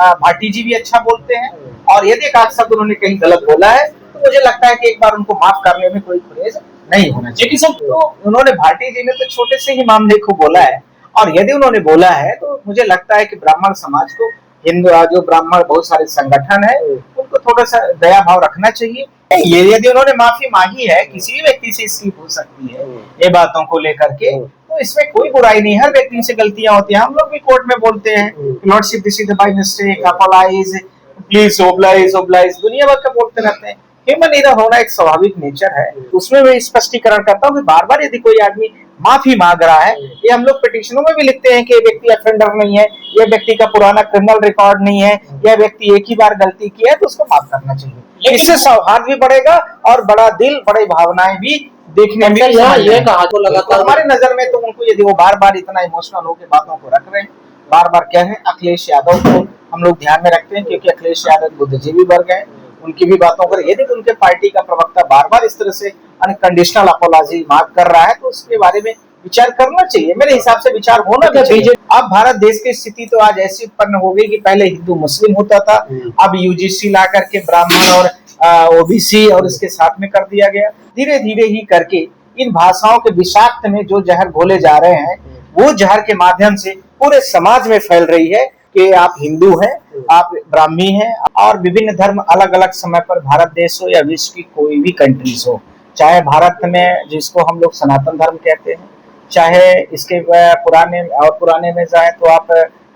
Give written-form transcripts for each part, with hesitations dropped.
भाटी जी भी अच्छा बोलते हैं, और यदि एक आध शब्द उन्होंने कहीं गलत बोला है तो मुझे लगता है कि एक बार उनको माफ करने में कोई गुरेज नहीं होना चाहिए। सब तो उन्होंने, भाटी जी ने तो छोटे से ही मामले को बोला है, और यदि उन्होंने बोला है तो मुझे लगता है कि ब्राह्मण समाज को, हिंदू जो ब्राह्मण बहुत सारे संगठन है, उनको थोड़ा सा दया भाव रखना चाहिए। ये यदि उन्होंने माफी मांगी है, किसी भी व्यक्ति से इसकी हो सकती है ये बातों को लेकर के, तो इसमें कोई बुराई नहीं है। हर व्यक्ति से गलतियां होती हैं, हम लोग भी कोर्ट में बोलते हैं lordship this is by mistake, apologise, please, oblige oblige, दुनिया भर का बोलते रहते हैं। ह्यूमन एरर होना एक स्वाभाविक नेचर है। उसमें मैं स्पष्टीकरण करता हूँ कि बार बार यदि कोई आदमी माफी मांग रहा है, ये हम लोग पिटिशनों में भी लिखते हैं कि ये व्यक्ति ऑफेंडर नहीं है, यह व्यक्ति का पुराना क्रिमिनल रिकॉर्ड नहीं है, यह व्यक्ति एक ही बार गलती किया है, तो उसको माफ करना चाहिए। इससे सौहार्द भी बढ़ेगा और बड़ा दिल, बड़ी भावनाएं भी देखने में ये कहा तो लगातार हमारे नजर में, तो उनको यदि वो बार बार इतना इमोशनल होकर बातों को रख रहे हैं, बार बार क्या है, अखिलेश यादव को हम लोग ध्यान में रखते हैं, क्योंकि अखिलेश यादव बुद्धिजीवी वर्ग है, उनकी भी बातों पर यदि उनके पार्टी का प्रवक्ता बार बार इस तरह से अनकंडीशनल अपोलॉजी मांग कर रहा है, तो उसके बारे में विचार करना चाहिए। मेरे हिसाब से विचार होना भी चाहिए। अब भारत देश की स्थिति तो आज ऐसी उत्पन्न हो गई कि पहले हिंदू मुस्लिम होता था, अब यूजीसी ला करके ब्राह्मण और ओबीसी और इसके साथ में कर दिया गया। धीरे धीरे ही करके इन भाषाओं के विषाक्त में जो जहर घोले जा रहे हैं, वो जहर के माध्यम से पूरे समाज में फैल रही है कि आप हिंदू हैं, आप ब्राह्मी हैं, और विभिन्न धर्म अलग अलग समय पर, भारत देश हो या विश्व की कोई भी कंट्रीज हो, चाहे भारत में जिसको हम लोग सनातन धर्म कहते हैं, चाहे इसके पुराने में जाए तो आप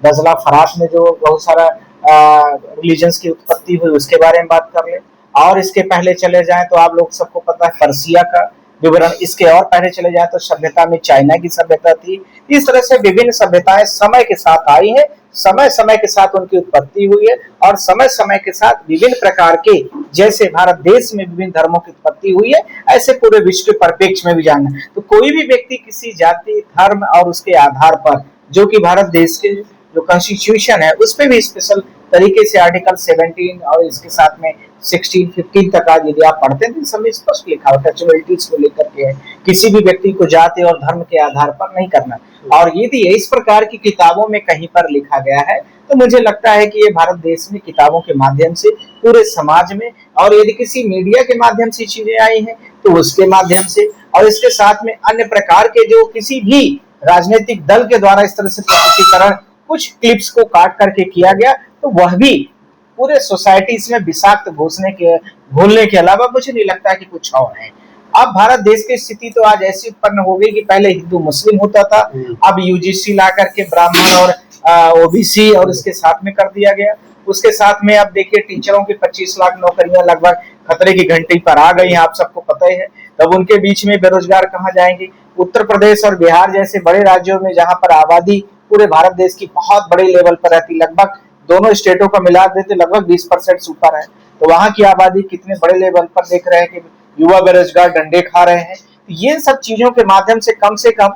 दजला फरास में जो बहुत सारा रिलीजन्स की उत्पत्ति हुई उसके बारे में बात कर ले, और इसके पहले चले जाए तो आप लोग सबको पता है पर्सिया का विवरण, इसके और पहले चले जाए तो सभ्यता में चाइना की सभ्यता थी। इस तरह से विभिन्न सभ्यताएं समय के साथ आई है, समय समय के साथ उनकी उत्पत्ति हुई है, और समय समय के साथ विभिन्न प्रकार के, जैसे भारत देश में विभिन्न धर्मों की उत्पत्ति हुई है, ऐसे पूरे विश्व के परिप्रेक्ष्य में भी जानना है। तो कोई भी व्यक्ति किसी जाति, धर्म और उसके आधार पर, जो कि भारत देश के जो कॉन्स्टिट्यूशन है उस पर भी स्पेशल तरीके से आर्टिकल 17 और इसके साथ में 16, 15 तक आज यदि आप पढ़ते हैं तो सब स्पष्ट लिखा होता है, टचबिलिटीज को लेकर के, किसी भी व्यक्ति को जाति और धर्म के आधार पर नहीं करना। और यदि इस प्रकार की किताबों में कहीं पर लिखा गया है, तो मुझे लगता है कि ये भारत देश में किताबों के माध्यम से पूरे समाज में, और यदि किसी मीडिया के माध्यम से चीजें आई हैं तो उसके माध्यम से, और इसके साथ में अन्य प्रकार के जो किसी भी राजनीतिक दल के द्वारा इस तरह से प्रस्तुतिकरण कुछ क्लिप्स को काट करके किया गया, तो वह भी पूरे सोसाइटीज में विषाक्त घोलने के अलावा मुझे नहीं लगता है कि कुछ और है। अब भारत देश की स्थिति तो आज ऐसी उत्पन्न हो गई कि पहले हिंदू मुस्लिम होता था, अब यूजीसी ला करके ब्राह्मण और ओबीसी और इसके साथ में कर दिया गया। उसके साथ में अब देखिए टीचरों की 25 लाख नौकरियां लगभग खतरे की घंटी पर आ गई हैं, आप सबको पता ही है। तब उनके बीच में बेरोजगार कहाँ जाएंगे। उत्तर प्रदेश और बिहार जैसे बड़े राज्यों में जहां पर आबादी पूरे भारत देश की बहुत बड़े लेवल पर रहती, लगभग दोनों स्टेटों का मिला देते लगभग 20% सुपर है, तो वहां की आबादी कितने बड़े लेवल पर देख रहे हैं कि युवा बेरोजगार डंडे खा रहे हैं। ये सब चीजों के माध्यम से कम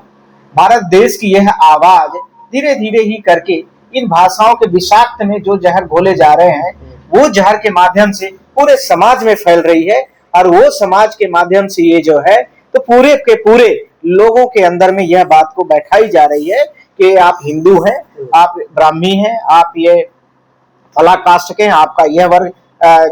भारत देश की यह आवाज धीरे धीरे ही करके इन भाषाओं के विषाक्त में जो जहर घोले जा रहे हैं, वो जहर के माध्यम से पूरे समाज में फैल रही है, और वो समाज के माध्यम से ये जो है तो पूरे के पूरे लोगों के अंदर में यह बात को बैठाई जा रही है कि आप हिंदू हैं, आप ब्राह्मी हैं, आप ये फला कास्ट के हैं, आपका यह वर्ग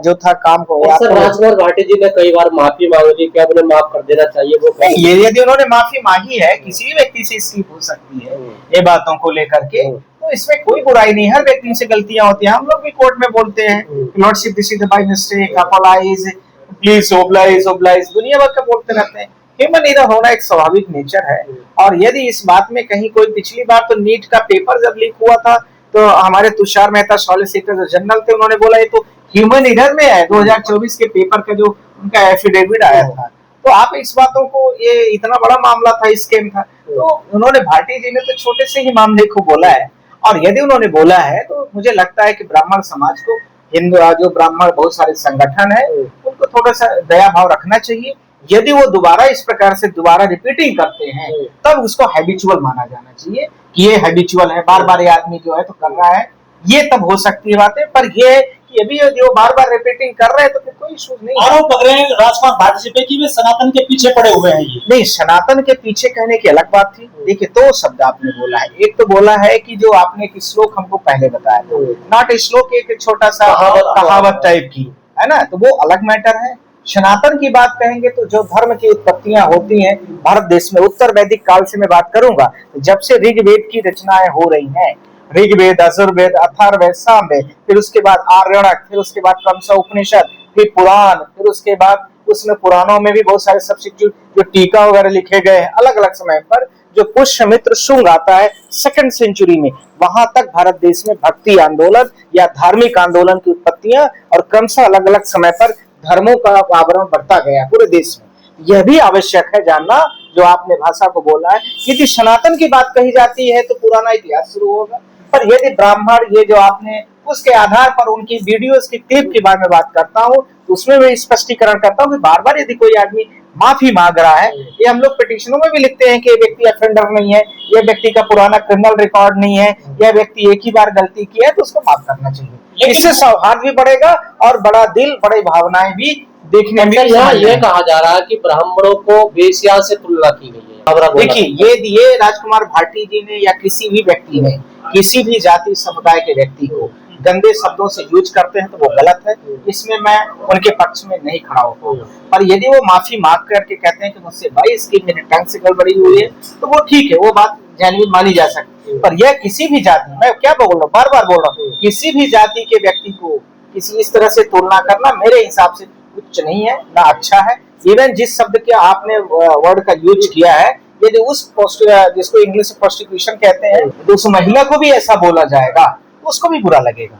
जो था काम को। सर राजकुमार भाटी जी ने कई बार माफी मांगी, क्या उन्हें माफ कर देना चाहिए? वो नहीं, ये यदि उन्होंने माफी मांगी है, किसी भी व्यक्ति से इसकी हो सकती है ये बातों को लेकर के, तो इसमें कोई बुराई नहीं है। हर व्यक्ति से गलतियां होती हैं, हम लोग भी कोर्ट में बोलते हैं lordship this is by mistake, apologise, please, oblige oblige, दुनिया भर का बोलते रहते हैं। ह्यूमन एरर होना एक स्वाभाविक नेचर है। और यदि इस बात में कहीं कोई, पिछली बार तो नीट का पेपर जब लीक हुआ था तो हमारे तुषार मेहता सॉलिसिटर जनरल थे, उन्होंने बोला ये तो ह्यूमन एरर में है, 2024 के पेपर का जो उनका एफिडेविट आया था। तो आप इस बातों को, ये इतना बड़ा मामला था, स्कैम था, तो उन्होंने, भाटी जी ने तो छोटे से ही मामले को बोला है, और यदि उन्होंने बोला है तो मुझे लगता है कि ब्राह्मण समाज को, हिंदू जो ब्राह्मण बहुत सारे संगठन है, उनको थोड़ा सा दया भाव रखना चाहिए। यदि वो दोबारा इस प्रकार से दोबारा रिपीटिंग करते हैं, तब उसको हैबिचुअल माना जाना चाहिए कि ये हैबिचुअल है, बार बार ये आदमी जो है तो कर रहा है, ये तब हो सकती है बातें। पर ये कि अभी यदि वो बार बार रिपीटिंग कर रहे हैं तो फिर कोई इशू नहीं है। आरोप लग रहे हैं राजकुमार भारती पे कि वे सनातन के पीछे पड़े हुए हैं। ये नहीं, सनातन के पीछे कहने की अलग बात थी। देखिए, दो शब्द आपने बोला है। एक तो बोला है कि जो आपने एक श्लोक हमको पहले बताया था, नॉट श्लोक, एक छोटा सा कहावत टाइप की है ना, तो वो अलग मैटर है। सनातन की बात कहेंगे तो जो धर्म की उत्पत्तियां होती हैं भारत देश में, उत्तर वैदिक काल से मैं बात करूंगा, जब से ऋग्वेद की रचनाएं हो रही हैं, ऋग्वेद, यजुर्वेद, अथर्ववेद, सामवेद, फिर उसके बाद आर्यणक, फिर उसके बाद क्रमशः उपनिषद, फिर पुराण, फिर उसके बाद उसमें पुराणों में भी बहुत सारे सब्सिट्यूट जो टीका वगैरह लिखे गए हैं अलग अलग समय पर, जो पुष्यमित्र शुंग आता है 2nd सेंचुरी में, वहां तक भारत देश में भक्ति आंदोलन या धार्मिक आंदोलन की उत्पत्तियां और क्रमशः अलग अलग समय पर धर्मों का आवरण बढ़ता गया पूरे देश में। यह भी आवश्यक है जानना, जो आपने भाषा को बोला है, यदि सनातन की बात कही जाती है तो पुराना इतिहास शुरू होगा, पर यदि ब्राह्मण, ये जो आपने उसके आधार पर उनकी वीडियोस की क्लिप के बारे में बात करता हूँ, तो उसमें मैं स्पष्टीकरण करता हूँ कि बार बार यदि कोई आदमी माफी मांग रहा है, ये हम लोग पिटिशनों में भी लिखते हैं कि ये व्यक्ति ऑफेंडर नहीं है, यह व्यक्ति का पुराना क्रिमिनल रिकॉर्ड नहीं है, यह व्यक्ति एक ही बार गलती की है, तो उसको माफ करना चाहिए। इससे सौहार्द भी बढ़ेगा और बड़ा दिल, बड़ी भावनाएं भी देखने में। यह कहा जा रहा है कि ब्राह्मणों को वेश्या से तुलना की गई है। देखिए, ये राजकुमार भारती जी ने या किसी भी व्यक्ति ने किसी भी जाति समुदाय के व्यक्ति को गंदे शब्दों से यूज करते हैं तो वो गलत है, इसमें मैं उनके पक्ष में नहीं खड़ा होता हूँ। पर यदि वो माफी मांग करके कहते हैं कि मुझसे भाई इसकी मेरे टंग से गड़बड़ी हुई है, तो वो ठीक है, वो बात जेन्युइन मानी जा सकती है। पर यह किसी भी जाति, मैं क्या बोल रहा हूँ, बार बार बोल रहा हूँ, किसी भी जाति के व्यक्ति को किसी इस तरह से तुलना करना मेरे हिसाब से उच्च नहीं है, ना अच्छा है। इवन जिस शब्द के आपने वर्ड का यूज किया है, यदि उस जिसको इंग्लिश में प्रोस्टिट्यूशन कहते हैं, तो उस महिला को भी ऐसा बोला जाएगा तो उसको भी बुरा लगेगा,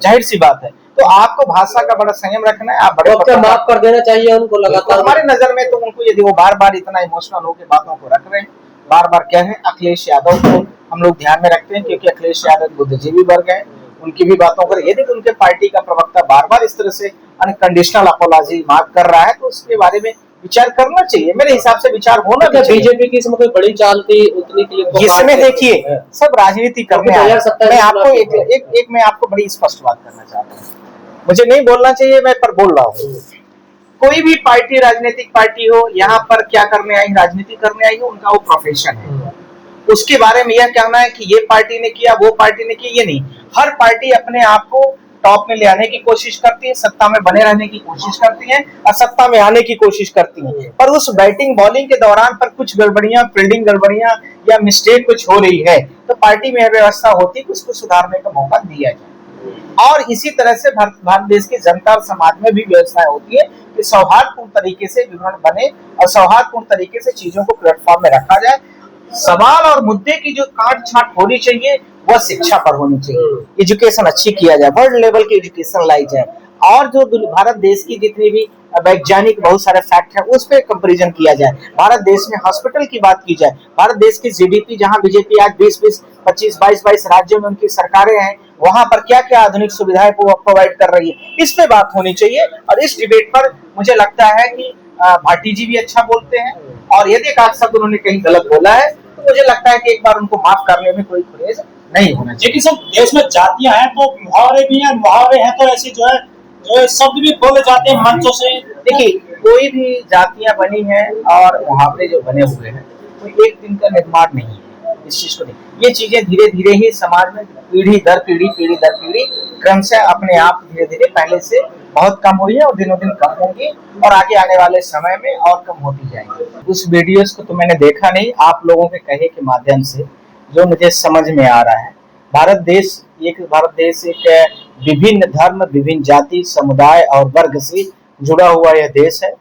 जाहिर सी बात है। तो आपको भाषा का बड़ा संयम रखना है। आप बड़े माफ कर देना चाहिए उनको लगातार। हमारी नजर में तो उनको, यदि वो बार बार इतना इमोशनल होकर बातों को रख रहे हैं, बार बार क्या है, अखिलेश यादव को हम लोग ध्यान में रखते हैं क्योंकि अखिलेश यादव बुद्धिजीवी वर्ग है, उनकी भी बातों पर यदि उनके पार्टी का प्रवक्ता बार बार इस तरह से अनकंडीशनल अपोलॉजी मांग कर रहा है तो उसके बारे में विचार करना चाहिए। मेरे हिसाब से विचार होना भी चाहिए। बीजेपी की इसमें कोई बड़ी चाल थी उतनी क्लिप इसमें देखिए सब राजनीति करने आए। मैं आपको एक मैं आपको बड़ी स्पष्ट बात करना चाहता हूँ, मुझे नहीं बोलना चाहिए मैं पर बोल रहा हूँ। कोई भी पार्टी, राजनीतिक पार्टी हो, यहाँ पर क्या करने आई, राजनीति करने आई हो, उनका वो प्रोफेशन है। उसके बारे में यह कहना है कि ये पार्टी ने किया, वो पार्टी ने किया, ये नहीं। हर पार्टी अपने आप को टॉप में ले आने की कोशिश करती है, सत्ता में बने रहने की कोशिश करती है और सत्ता में आने की कोशिश करती है, पर उस बैटिंग बॉलिंग के दौरान पर कुछ गड़बड़ियां, फील्डिंग गड़बड़ियां या मिस्टेक कुछ हो रही है तो पार्टी में व्यवस्था होती है कि उसको सुधारने का मौका दिया जाए। और इसी तरह से भारत देश की जनता और समाज में भी व्यवस्था होती है कि सौहार्दपूर्ण तरीके से विवरण बने और सौहार्दपूर्ण तरीके से चीजों को प्लेटफॉर्म में रखा जाए। सवाल और मुद्दे की जो काट छाट होनी चाहिए वह शिक्षा पर होनी चाहिए, एजुकेशन अच्छी किया जाए, वर्ल्ड लेवल की एजुकेशन लाई जाए, और जो भारत देश की जितनी भी वैज्ञानिक बहुत सारे फैक्ट है उस पर कंपैरिजन किया जाए। भारत देश में हॉस्पिटल की बात की जाए, भारत देश की जीडीपी, जहां बीजेपी आज 20-20, 25-22 राज्यों में उनकी सरकारें हैं, वहां पर क्या क्या आधुनिक सुविधाएं प्रोवाइड कर रही है, इस पे बात होनी चाहिए। और इस डिबेट पर मुझे लगता है कि भाटी जी भी अच्छा बोलते हैं, और यदि एक शब्द उन्होंने कहीं गलत बोला है तो मुझे लगता है कि एक बार उनको माफ करने में कोई गुरेज नहीं होना चाहिए। लेकिन सब देश में जातियां हैं तो मुहावरे भी हैं, मुहावरे हैं तो ऐसे जो है शब्द भी बोले जाते हैं मंचों से। देखिए, कोई भी जातियां बनी हैं और मुहावरे जो बने हुए हैं तो एक दिन का निर्माण नहीं है, इस चीज को नहीं, ये चीजें धीरे धीरे ही समाज में पीढ़ी दर पीढ़ी क्रमशः अपने आप धीरे धीरे पहले से बहुत कम हुई है और दिनों दिन कम होंगी और आगे आने वाले समय में और कम होती जाएंगी। उस वीडियोस को तो मैंने देखा नहीं, आप लोगों के कहे के माध्यम से जो मुझे समझ में आ रहा है, भारत देश एक विभिन्न धर्म, विभिन्न जाति, समुदाय और वर्ग से जुड़ा हुआ यह देश है।